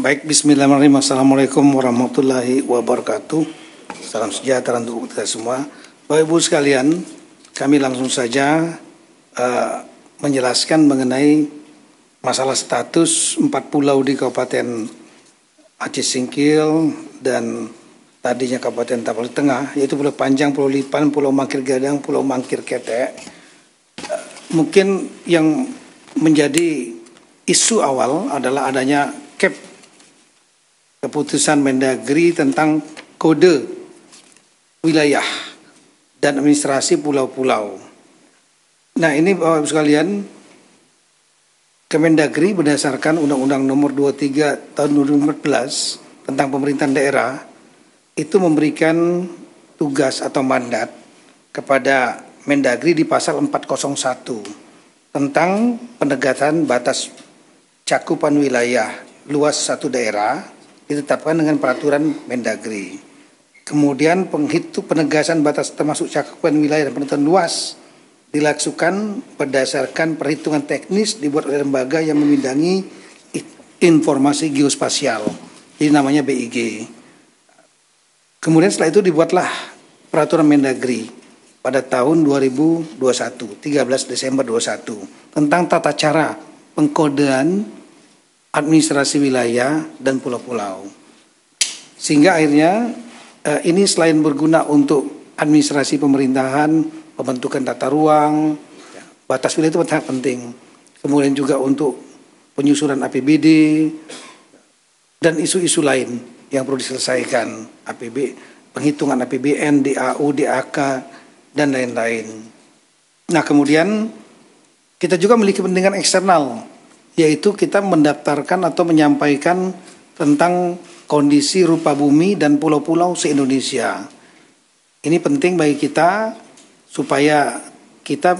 Baik, bismillahirrahmanirrahim. Assalamualaikum warahmatullahi wabarakatuh. Salam sejahtera untuk kita semua. Bapak Ibu sekalian, kami langsung saja menjelaskan mengenai masalah status 4 pulau di Kabupaten Aceh Singkil dan tadinya Kabupaten Tapal Tengah, yaitu Pulau Panjang, Pulau Lipan, Pulau Mangkir Gadang, Pulau Mangkir Ketek. Mungkin yang menjadi isu awal adalah adanya keputusan Mendagri tentang kode wilayah dan administrasi pulau-pulau. Nah, ini Bapak Ibu sekalian, Kemendagri berdasarkan Undang-Undang Nomor 23 Tahun 2014 tentang pemerintahan daerah itu memberikan tugas atau mandat kepada Mendagri di pasal 401 tentang penegakan batas cakupan wilayah luas satu daerah ditetapkan dengan peraturan Mendagri. Kemudian penegasan batas termasuk cakupan wilayah dan penentuan luas dilakukan berdasarkan perhitungan teknis dibuat oleh lembaga yang membidangi informasi geospasial, jadi namanya BIG. Kemudian setelah itu dibuatlah peraturan Mendagri pada tahun 2021, 13 Desember 2021 tentang tata cara pengkodean administrasi wilayah dan pulau-pulau. Sehingga akhirnya ini selain berguna untuk administrasi pemerintahan, pembentukan tata ruang, batas wilayah itu sangat penting. Kemudian juga untuk penyusunan APBD dan isu-isu lain yang perlu diselesaikan, penghitungan APBN, DAU, DAK dan lain-lain. Nah, kemudian kita juga memiliki kepentingan eksternal, yaitu kita mendaftarkan atau menyampaikan tentang kondisi rupa bumi dan pulau-pulau se-Indonesia. Ini penting bagi kita supaya kita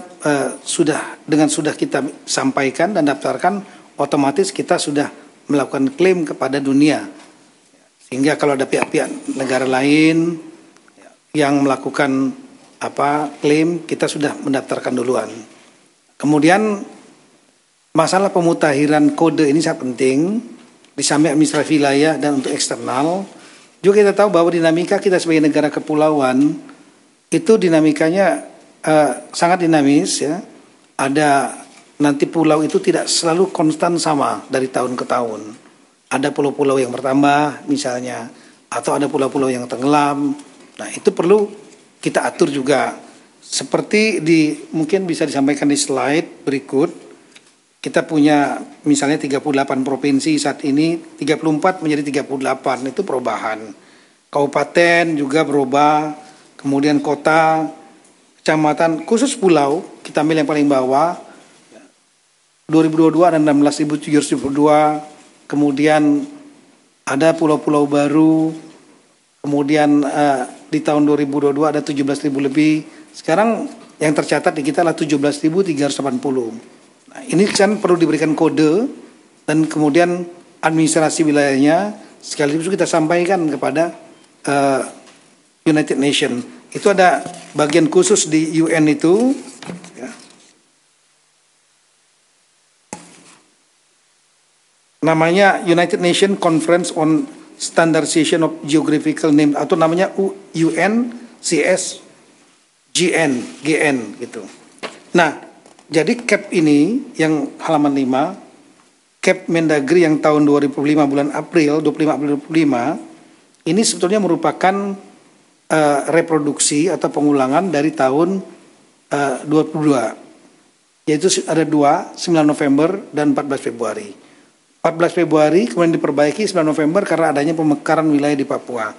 sudah kita sampaikan dan daftarkan, otomatis kita sudah melakukan klaim kepada dunia. Sehingga kalau ada pihak-pihak negara lain yang melakukan klaim, kita sudah mendaftarkan duluan. Kemudian masalah pemutakhiran kode ini sangat penting di samping administrasi wilayah dan untuk eksternal. Juga kita tahu bahwa dinamika kita sebagai negara kepulauan itu dinamikanya sangat dinamis ya. Ada nanti pulau itu tidak selalu konstan sama dari tahun ke tahun. Ada pulau-pulau yang bertambah misalnya, atau ada pulau-pulau yang tenggelam. Nah, itu perlu kita atur juga. Seperti mungkin bisa disampaikan di slide berikut. Kita punya misalnya 38 provinsi saat ini, 34 menjadi 38, itu perubahan. Kabupaten juga berubah, kemudian kota, kecamatan, khusus pulau, kita ambil yang paling bawah, 2022 ada 16.722, kemudian ada pulau-pulau baru, kemudian di tahun 2022 ada 17.000 lebih, sekarang yang tercatat di kita adalah 17.380. Nah, ini kan perlu diberikan kode dan kemudian administrasi wilayahnya sekaligus kita sampaikan kepada United Nations. Itu ada bagian khusus di UN itu ya. Namanya United Nations Conference on Standardization of Geographical Names atau namanya UNCSGN gitu. Nah, jadi CAP ini yang halaman 5, CAP Mendagri yang tahun 2005 bulan April, 25 April 2005, ini sebetulnya merupakan reproduksi atau pengulangan dari tahun 22. Yaitu ada 9 November dan 14 Februari. 14 Februari kemudian diperbaiki 9 November karena adanya pemekaran wilayah di Papua.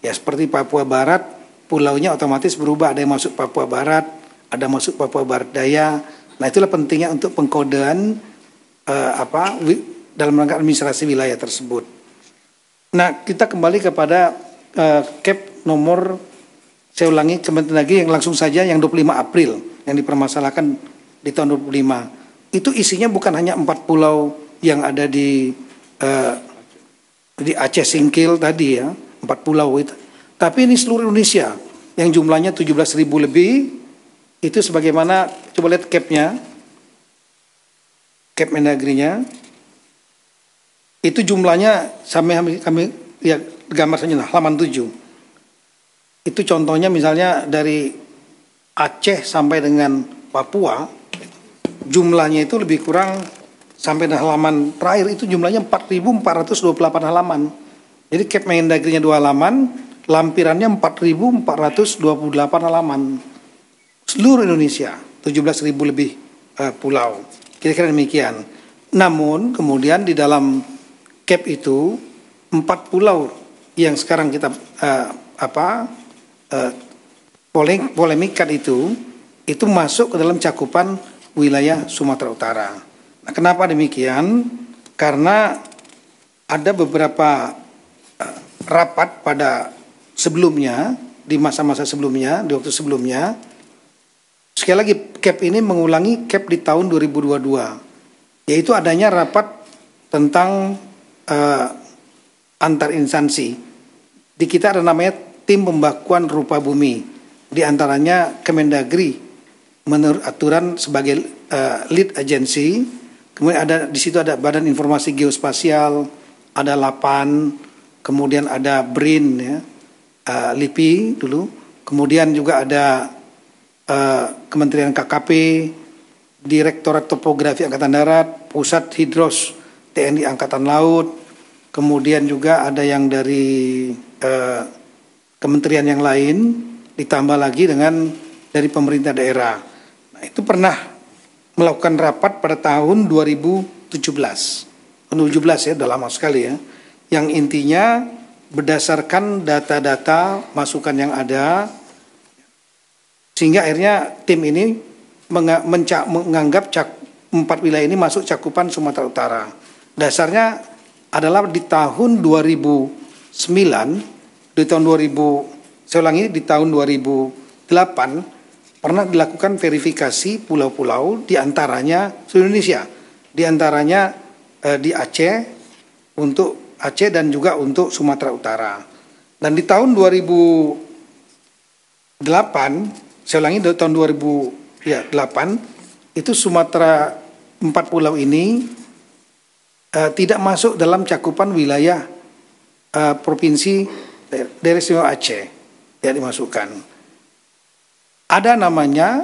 Ya, seperti Papua Barat, pulaunya otomatis berubah, ada yang masuk Papua Barat, ada masuk Papua Barat Daya. Nah, itulah pentingnya untuk pengkodean dalam rangka administrasi wilayah tersebut. Nah, kita kembali kepada CAP nomor, saya ulangi lagi yang langsung saja yang 25 April yang dipermasalahkan di tahun 25. Itu isinya bukan hanya 4 pulau yang ada di Aceh Singkil tadi ya, 4 pulau itu. Tapi ini seluruh Indonesia yang jumlahnya 17.000 lebih. Itu sebagaimana, coba lihat CAP-nya, CAP Mendagri-nya. Itu jumlahnya kami ya gambar saja lah, halaman 7. Itu contohnya misalnya dari Aceh sampai dengan Papua, jumlahnya itu lebih kurang sampai dengan halaman terakhir itu jumlahnya 4.428 halaman. Jadi Cap Mendagri-nya 2 halaman, lampirannya 4.428 halaman. Seluruh Indonesia, 17.000 lebih pulau. Kira-kira demikian. Namun kemudian di dalam Cap itu 4 pulau yang sekarang kita polemikkan itu masuk ke dalam cakupan wilayah Sumatera Utara. Nah, kenapa demikian? Karena ada beberapa rapat pada sebelumnya, di masa-masa sebelumnya, di waktu sebelumnya. Sekali lagi, Cap ini mengulangi Cap di tahun 2022, yaitu adanya rapat tentang antar instansi. Di kita ada namanya tim pembakuan rupa bumi, di antaranya Kemendagri menurut aturan sebagai lead agency. Kemudian di situ ada Badan Informasi Geospasial, ada LAPAN, kemudian ada BRIN ya, LIPI dulu, kemudian juga ada Kementerian KKP, Direktorat Topografi Angkatan Darat, Pusat Hidros TNI Angkatan Laut, kemudian juga ada yang dari kementerian yang lain, ditambah lagi dengan dari pemerintah daerah. Nah, itu pernah melakukan rapat pada tahun 2017 ya, udah lama sekali ya, yang intinya berdasarkan data-data masukan yang ada, sehingga akhirnya tim ini menganggap 4 wilayah ini masuk cakupan Sumatera Utara. Dasarnya adalah di tahun 2009, di tahun 2008 pernah dilakukan verifikasi pulau-pulau di antaranya seluruh Indonesia, di antaranya di Aceh, untuk Aceh dan juga untuk Sumatera Utara. Dan di tahun 2008, saya ulangi, di tahun 2008 itu Sumatera 4 pulau ini tidak masuk dalam cakupan wilayah provinsi daerah istimewa Aceh, tidak dimasukkan. Ada namanya,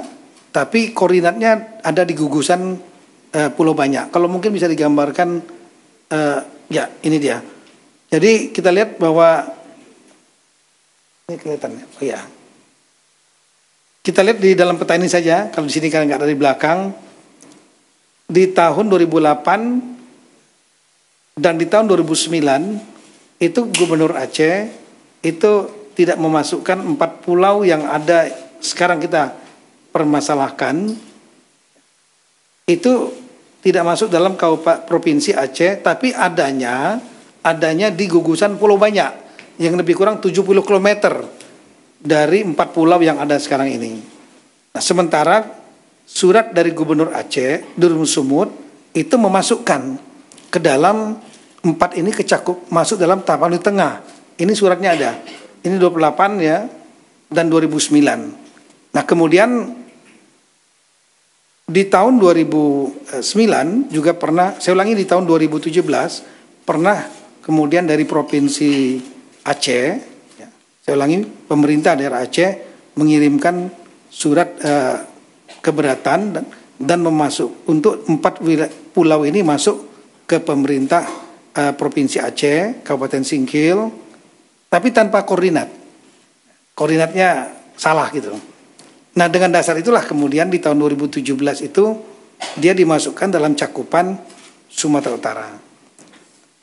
tapi koordinatnya ada di gugusan Pulau Banyak. Kalau mungkin bisa digambarkan, ya ini dia. Jadi kita lihat bahwa ini kelihatannya, oh ya. Kita lihat di dalam peta ini saja. Kalau di sini kan nggak ada di belakang. Di tahun 2008 dan di tahun 2009 itu Gubernur Aceh itu tidak memasukkan 4 pulau yang ada sekarang kita permasalahkan, itu tidak masuk dalam kabupaten provinsi Aceh, tapi adanya di gugusan Pulau Banyak yang lebih kurang 70 km dari 4 pulau yang ada sekarang ini. Nah, sementara surat dari Gubernur Aceh Durun Sumut itu memasukkan ke dalam 4 ini masuk dalam tahapan di tengah. Ini suratnya ada. Ini 28 ya, dan 2009. Nah, kemudian di tahun 2009 juga pernah, saya ulangi, di tahun 2017 pernah kemudian dari provinsi Aceh, ya, saya ulangi, pemerintah daerah Aceh mengirimkan surat keberatan dan memasuk untuk 4 pulau ini masuk ke pemerintah provinsi Aceh, Kabupaten Singkil, tapi tanpa koordinat. Koordinatnya salah gitu. Nah, dengan dasar itulah kemudian di tahun 2017 itu dia dimasukkan dalam cakupan Sumatera Utara.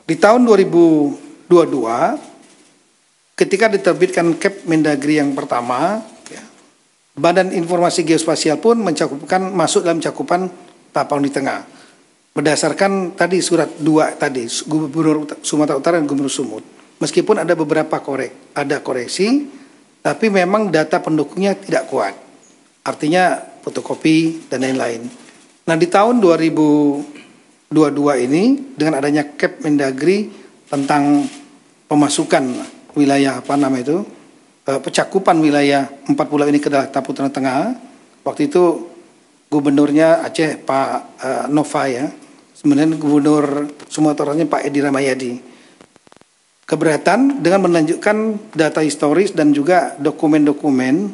Di tahun 2022 ketika diterbitkan Cap Mendagri yang pertama, ya, Badan Informasi Geospasial pun masuk dalam cakupan Tapang di Tengah. Berdasarkan tadi surat 2 tadi, Gubernur Sumatera Utara dan Gubernur Sumut. Meskipun ada beberapa koreksi, tapi memang data pendukungnya tidak kuat. Artinya fotokopi dan lain-lain. Nah, di tahun 2022 ini dengan adanya Cap Mendagri tentang pemasukan wilayah pencakupan wilayah 4 pulau ini ke dalam Tapang Tengah. Waktu itu Gubernurnya Aceh Pak Nova ya, sebenarnya Gubernur Sumatera Utara Pak Edi Rahmayadi. Keberatan dengan menunjukkan data historis dan juga dokumen-dokumen.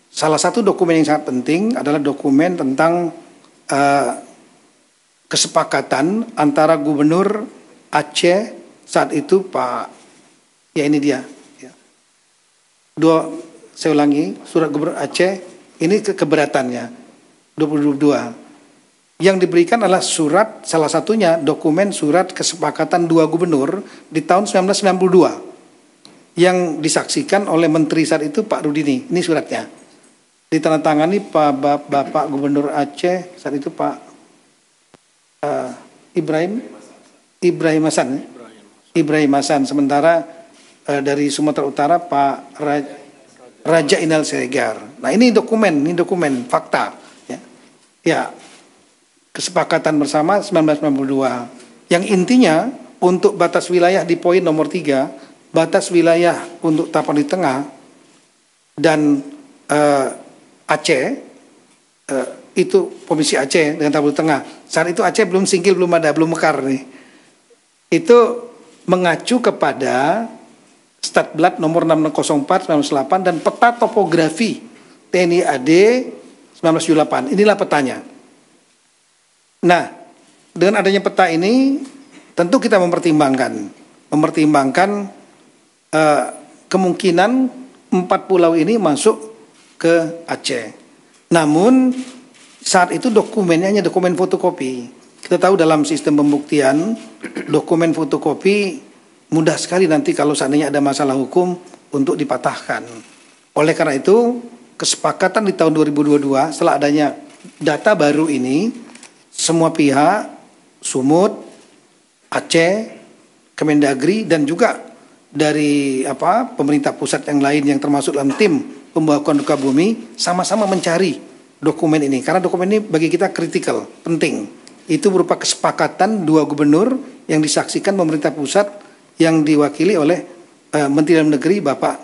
Salah satu dokumen yang sangat penting adalah dokumen tentang kesepakatan antara Gubernur Aceh saat itu Pak, ya ini dia. Saya ulangi, surat Gubernur Aceh, ini keberatannya 2022. Yang diberikan adalah surat, salah satunya dokumen surat kesepakatan dua gubernur di tahun 1992 yang disaksikan oleh Menteri saat itu Pak Rudini. Ini suratnya. Ditandatangani Bapak Gubernur Aceh saat itu Pak Ibrahim Hasan. Sementara dari Sumatera Utara Pak Raja Inal Siregar. Nah ini dokumen fakta. Ya, kesepakatan bersama 1992. Yang intinya untuk batas wilayah di poin nomor 3, batas wilayah untuk Tapanuli Tengah dan Aceh, itu Provinsi Aceh dengan Tapanuli Tengah. Saat itu Aceh belum singkil, belum mekar nih. Itu mengacu kepada Statblad nomor 604 1998 dan peta topografi TNI AD 1978. Inilah petanya. Nah, dengan adanya peta ini tentu kita mempertimbangkan kemungkinan 4 pulau ini masuk ke Aceh. Namun saat itu dokumennya hanya dokumen fotokopi. Kita tahu dalam sistem pembuktian dokumen fotokopi mudah sekali nanti kalau seandainya ada masalah hukum untuk dipatahkan. Oleh karena itu, kesepakatan di tahun 2022 setelah adanya data baru ini, semua pihak, Sumut, Aceh, Kemendagri dan juga dari pemerintah pusat yang lain yang termasuk dalam tim pembahasan Sukabumi sama-sama mencari dokumen ini karena dokumen ini bagi kita kritikal, penting. Itu berupa kesepakatan dua gubernur yang disaksikan pemerintah pusat yang diwakili oleh Menteri Dalam Negeri Bapak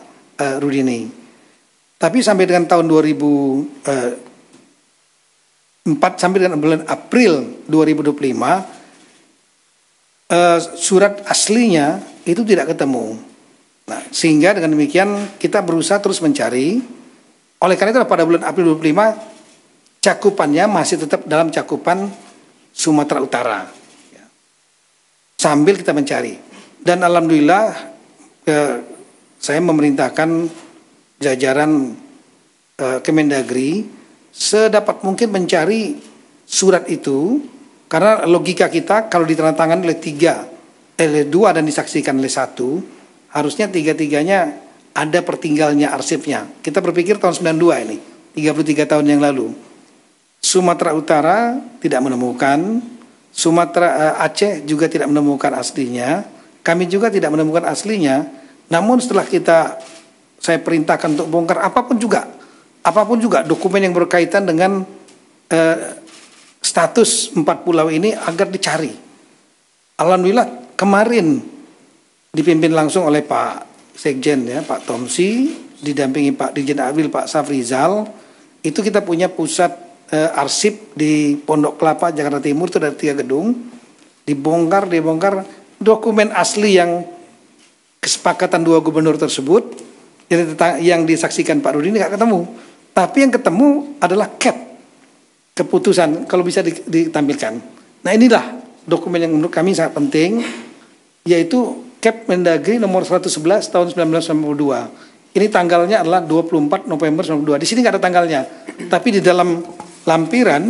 Rudini. Tapi sampai dengan tahun 2004 sampai dengan bulan April 2025 surat aslinya itu tidak ketemu. Nah, sehingga dengan demikian kita berusaha terus mencari. Oleh karena itu pada bulan April 2025 cakupannya masih tetap dalam cakupan Sumatera Utara. Sambil kita mencari. Dan alhamdulillah saya memerintahkan jajaran Kemendagri sedapat mungkin mencari surat itu karena logika kita kalau ditandatangani oleh 2 dan disaksikan oleh 1 harusnya 3-3-nya ada pertinggalnya arsipnya. Kita berpikir tahun 92 ini 33 tahun yang lalu Sumatera Utara tidak menemukan, Sumatera Aceh juga tidak menemukan aslinya. Kami juga tidak menemukan aslinya, namun setelah saya perintahkan untuk bongkar apapun juga dokumen yang berkaitan dengan status 4 pulau ini agar dicari. Alhamdulillah kemarin dipimpin langsung oleh Pak Sekjen Pak Tomsi, didampingi Pak Dirjen Agri Pak Safrizal, itu kita punya pusat arsip di Pondok Kelapa Jakarta Timur itu ada 3 gedung, dibongkar dokumen asli yang kesepakatan 2 gubernur tersebut yang disaksikan Pak Rudi ini nggak ketemu. Tapi yang ketemu adalah keputusan kalau bisa ditampilkan. Nah inilah dokumen yang menurut kami sangat penting, yaitu Mendagri nomor 111 tahun 1992. Ini tanggalnya adalah 24 November 1992. Di sini nggak ada tanggalnya, tapi di dalam lampiran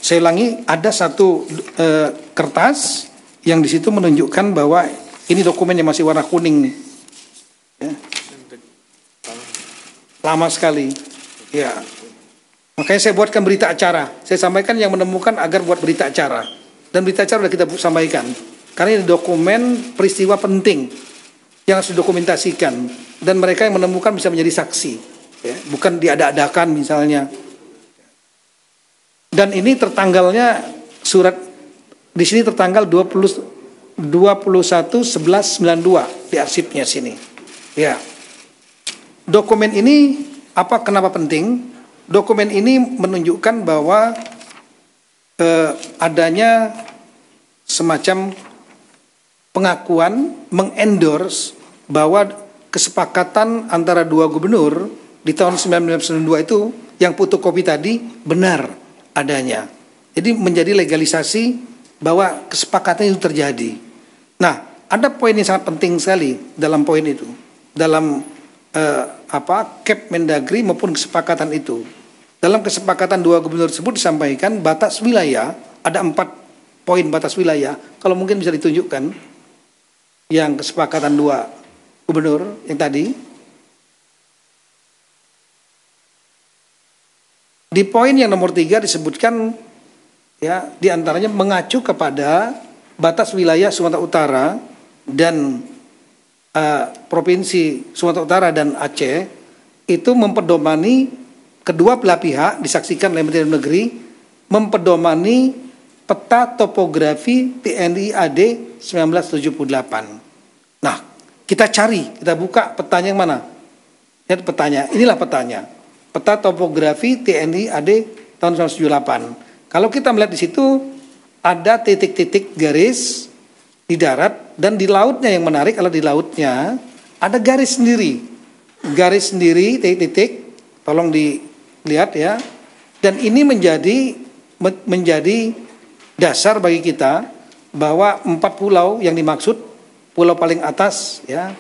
saya ulangi ada satu kertas yang di situ menunjukkan bahwa ini dokumen yang masih warna kuning nih. Ya. Lama sekali. Ya. Makanya saya buatkan berita acara. Saya sampaikan yang menemukan agar buat berita acara. Dan berita acara sudah kita sampaikan. Karena ini dokumen peristiwa penting yang harus didokumentasikan. Dan mereka yang menemukan bisa menjadi saksi. Ya. Bukan diada-adakan misalnya. Dan ini tertanggalnya surat di sini tertanggal 21/11/92 di arsipnya sini. Ya. Dokumen ini kenapa penting? Dokumen ini menunjukkan bahwa adanya semacam pengakuan, mengendorse bahwa kesepakatan antara dua gubernur di tahun 1992 itu yang fotokopi tadi benar adanya. Jadi menjadi legalisasi bahwa kesepakatan itu terjadi. Nah, ada poin yang sangat penting sekali dalam poin itu, dalam Kep Mendagri maupun kesepakatan itu. Dalam kesepakatan dua gubernur tersebut disampaikan batas wilayah, ada 4 poin batas wilayah. Kalau mungkin bisa ditunjukkan yang kesepakatan dua gubernur yang tadi. Di poin yang nomor 3 disebutkan ya, diantaranya mengacu kepada batas wilayah Sumatera Utara dan Provinsi Sumatera Utara dan Aceh itu mempedomani kedua belah pihak disaksikan oleh Menteri Dalam Negeri mempedomani peta topografi TNI AD 1978. Nah, kita cari, kita buka petanya yang mana? Lihat petanya, inilah petanya. Peta topografi TNI AD tahun 1978. Kalau kita melihat di situ ada titik-titik garis di darat dan di lautnya. Yang menarik adalah di lautnya ada garis sendiri, titik-titik. Tolong dilihat ya. Dan ini menjadi dasar bagi kita bahwa 4 pulau yang dimaksud, pulau paling atas ya,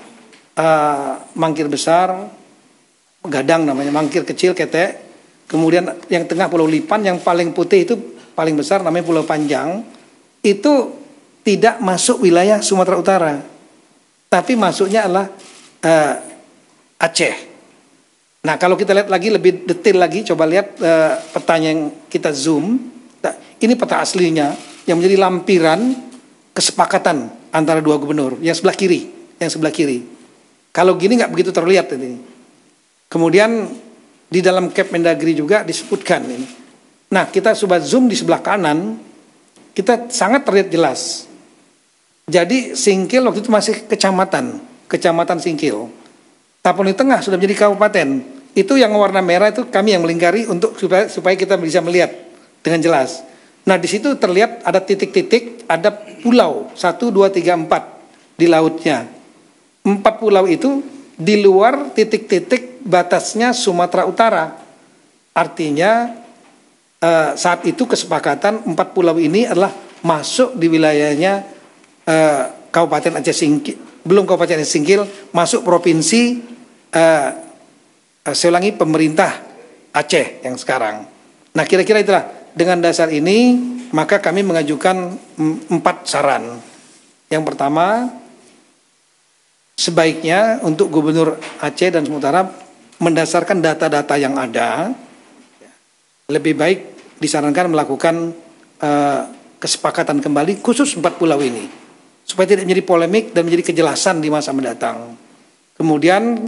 Mangkir Besar, Gadang namanya, Mangkir Kecil, Ketek. Kemudian yang tengah Pulau Lipan, yang paling putih itu paling besar namanya Pulau Panjang. Itu tidak masuk wilayah Sumatera Utara, tapi masuknya adalah Aceh. Nah, kalau kita lihat lagi lebih detail lagi, coba lihat petanya yang kita zoom. Nah, ini peta aslinya yang menjadi lampiran kesepakatan antara dua gubernur. Yang sebelah kiri. Kalau gini nggak begitu terlihat ini. Kemudian di dalam Kep Mendagri juga disebutkan ini. Nah, kita coba zoom di sebelah kanan, kita sangat terlihat jelas. Jadi Singkil waktu itu masih kecamatan Singkil. Tapon di tengah sudah menjadi kabupaten. Itu yang warna merah itu kami yang melingkari untuk supaya kita bisa melihat dengan jelas. Nah, di situ terlihat ada titik-titik, ada pulau 1, 2, 3, 4 di lautnya. 4 pulau itu di luar titik-titik batasnya Sumatera Utara. Artinya saat itu kesepakatan 4 pulau ini adalah masuk di wilayahnya Kabupaten Aceh Singkil, belum Kabupaten Aceh Singkil, masuk provinsi saya ulangi, pemerintah Aceh yang sekarang. Nah, kira-kira itulah, dengan dasar ini maka kami mengajukan 4 saran. Yang pertama, sebaiknya untuk Gubernur Aceh dan Sumatera Utara mendasarkan data-data yang ada, lebih baik disarankan melakukan kesepakatan kembali khusus 4 pulau ini, supaya tidak menjadi polemik dan menjadi kejelasan di masa mendatang. Kemudian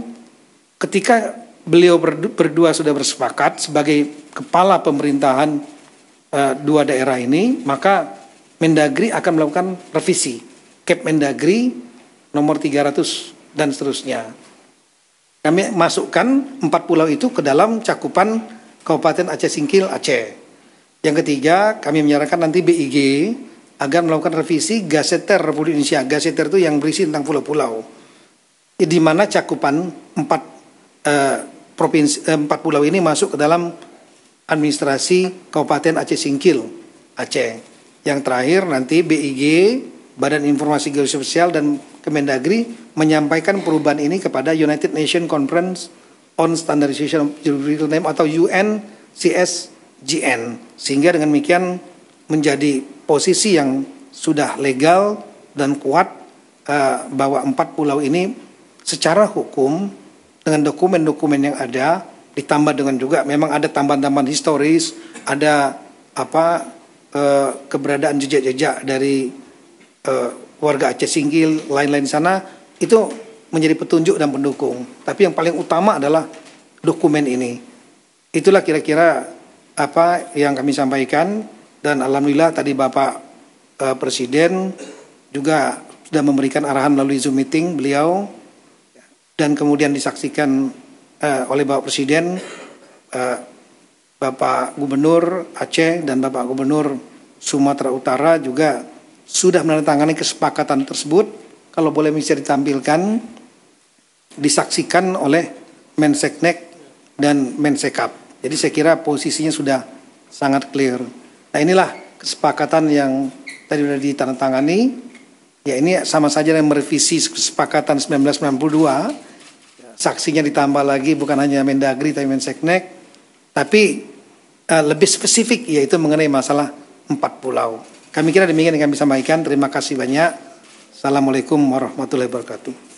ketika beliau berdua sudah bersepakat sebagai kepala pemerintahan dua daerah ini, maka Mendagri akan melakukan revisi Kep Mendagri nomor 300 dan seterusnya. Kami masukkan 4 pulau itu ke dalam cakupan Kabupaten Aceh Singkil, Aceh. Yang ketiga, kami menyarankan nanti BIG agar melakukan revisi Gaseter Republik Indonesia. Gaseter itu yang berisi tentang pulau-pulau, di mana cakupan 4 pulau ini masuk ke dalam administrasi Kabupaten Aceh Singkil, Aceh. Yang terakhir nanti BIG, Badan Informasi Geososial dan Kemendagri menyampaikan perubahan ini kepada United Nations Conference on Standardization of Geographical Name atau UNCSGN, sehingga dengan demikian menjadi posisi yang sudah legal dan kuat bahwa 4 pulau ini secara hukum dengan dokumen-dokumen yang ada, ditambah dengan juga memang ada tambahan-tambahan historis, ada keberadaan jejak-jejak dari warga Aceh Singkil, lain-lain di sana, itu menjadi petunjuk dan pendukung. Tapi yang paling utama adalah dokumen ini. Itulah kira-kira apa yang kami sampaikan. Dan alhamdulillah tadi Bapak Presiden juga sudah memberikan arahan melalui Zoom meeting beliau, dan kemudian disaksikan oleh Bapak Presiden, Bapak Gubernur Aceh dan Bapak Gubernur Sumatera Utara juga sudah menandatangani kesepakatan tersebut. Kalau boleh bisa ditampilkan, disaksikan oleh Menseknek dan Mensekap. Jadi saya kira posisinya sudah sangat clear. Nah inilah kesepakatan yang tadi sudah ditandatangani. Ya ini sama saja dengan merevisi kesepakatan 1992. Saksinya ditambah lagi bukan hanya Mendagri tapi Menseknek. Tapi lebih spesifik yaitu mengenai masalah 4 pulau. Kami kira demikian yang kami sampaikan. Terima kasih banyak. Assalamualaikum warahmatullahi wabarakatuh.